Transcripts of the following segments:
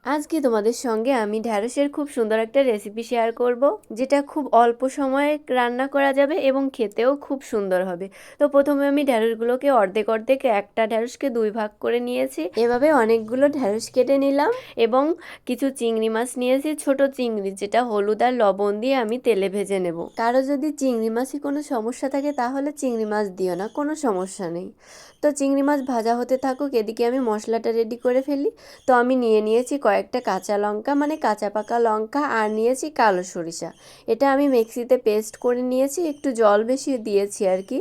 আজকে তোমাদের সঙ্গে আমি ঢ্যাঁড়সের খুব সুন্দর একটা রেসিপি শেয়ার করব, যেটা খুব অল্প সময়ে রান্না করা যাবে এবং খেতেও খুব সুন্দর হবে। তো প্রথমে আমি ঢ্যাঁড়সগুলোকে অর্ধেক অর্ধেক, একটা ঢ্যাঁড়সকে 2 ভাগ করে নিয়েছি। এভাবে অনেকগুলো ঢ্যাঁড়স কেটে নিলাম এবং কিছু চিংড়ি মাছ নিয়েছি, ছোট চিংড়ি, যেটা হলুদ আর লবণ দিয়ে আমি তেলে ভেজে নেব। কারো যদি চিংড়ি মাছে কোনো সমস্যা থাকে তাহলে চিংড়ি মাছ দিও না, কোনো সমস্যা নেই। তো চিংড়ি মাছ ভাজা হতে থাকুক, এদিকে আমি মশলাটা রেডি করে ফেলি। তো আমি নিয়েছি কয়েকটা কাঁচা লঙ্কা, মানে কাঁচা পাকা লঙ্কা, আর নিয়েছি কালো সরিষা। এটা আমি মিক্সিতে পেস্ট করে নিয়েছি, একটু জল বেশি দিয়েছি আর কি।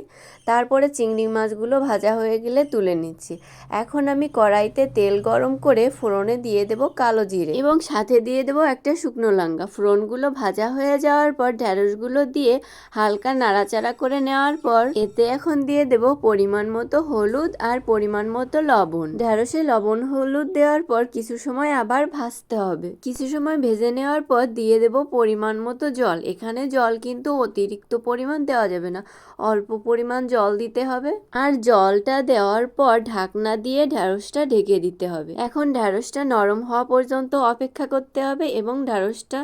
তারপরে চিংড়ি মাছগুলো ভাজা হয়ে গেলে তুলে নিচ্ছি। এখন আমি কড়াইতে তেল গরম করে ফোড়নে দিয়ে দেব কালো জিরে এবং সাথে দিয়ে দেব একটা শুকনো লঙ্কা। ফোড়নগুলো ভাজা হয়ে যাওয়ার পর ঢ্যাঁড়সগুলো দিয়ে হালকা নাড়াচাড়া করে নেওয়ার পর এতে এখন দিয়ে দেব পরিমাণ মতো হলুদ আর পরিমাণ মতো লবণ। ঢ্যাঁড়সে লবণ হলুদ দেওয়ার পর কিছু সময় আবার ভাজতে হবে। কিছু সময় ভেজে নেওয়ার পর দিয়ে দেব পরিমাণ মতো জল। এখানে জল কিন্তু অতিরিক্ত পরিমাণ দেওয়া যাবে না, অল্প পরিমাণ জল দিতে হবে। আর জলটা দেওয়ার পর ঢাকনা দিয়ে ঢ্যাঁড়সটা ঢেকে দিতে হবে। এখন ঢ্যাঁড়সটা নরম হওয়া পর্যন্ত অপেক্ষা করতে হবে এবং ঢ্যাঁড়সটা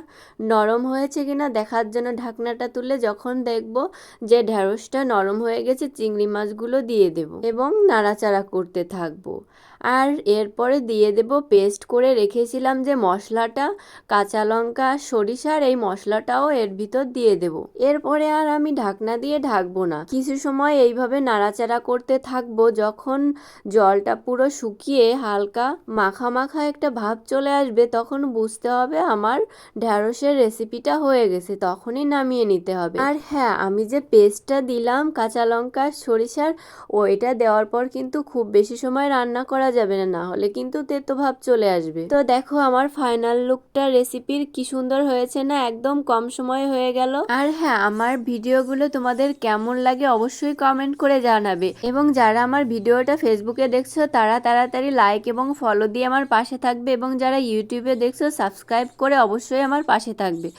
নরম হয়েছে কিনা দেখার জন্য ঢাকনাটা তুলে যখন দেখব যে ঢ্যাঁড়সটা নরম হয়ে গেছে, চিংড়ি মাছগুলো দিয়ে দেব এবং নাড়াচাড়া করতে থাকবো। আর এরপরে দিয়ে দেব পেস্ট করে রেখেছিলাম যে মশলাটা, কাঁচা লঙ্কা সরিষার, এই মশলাটাও এর ভিতর দিয়ে দেব। এরপরে আর আমি ঢাকনা দিয়ে ঢাকবো না, কিছু সময় এইভাবে নাড়াচাড়া করতে থাকবো। যখন জলটা পুরো শুকিয়ে হালকা মাখা মাখা একটা ভাব চলে আসবে, তখন বুঝতে হবে আমার ঢ্যাঁড়সের রেসিপিটা হয়ে গেছে, তখনই নামিয়ে নিতে হবে। আর হ্যাঁ, আমি যে পেস্টটা দিলাম কাঁচা লঙ্কা সরিষার, ওইটা দেওয়ার পর কিন্তু খুব বেশি সময় রান্না করা যাবে না, না হলে কিন্তু তেতো ভাব চলে আসবে। তো দেখো আমার ফাইনাল লুকটা রেসিপির কি সুন্দর হয়েছে না, একদম কম সময় হয়ে গেল। আর হ্যাঁ, আমার ভিডিওগুলো তোমাদের কেমন লাগে অবশ্যই কমেন্ট করে জানাবে, এবং যারা আমার ভিডিওটা ফেসবুকে দেখছো তারা তাড়াতাড়ি লাইক এবং ফলো দিয়ে আমার পাশে থাকবে, এবং যারা ইউটিউবে দেখছো সাবস্ক্রাইব করে অবশ্যই আমার পাশে থাকবে।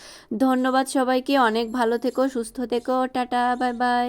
ধন্যবাদ সবাইকে, অনেক ভালো থেকো, সুস্থ থেকো, টাটা, বাই বাই।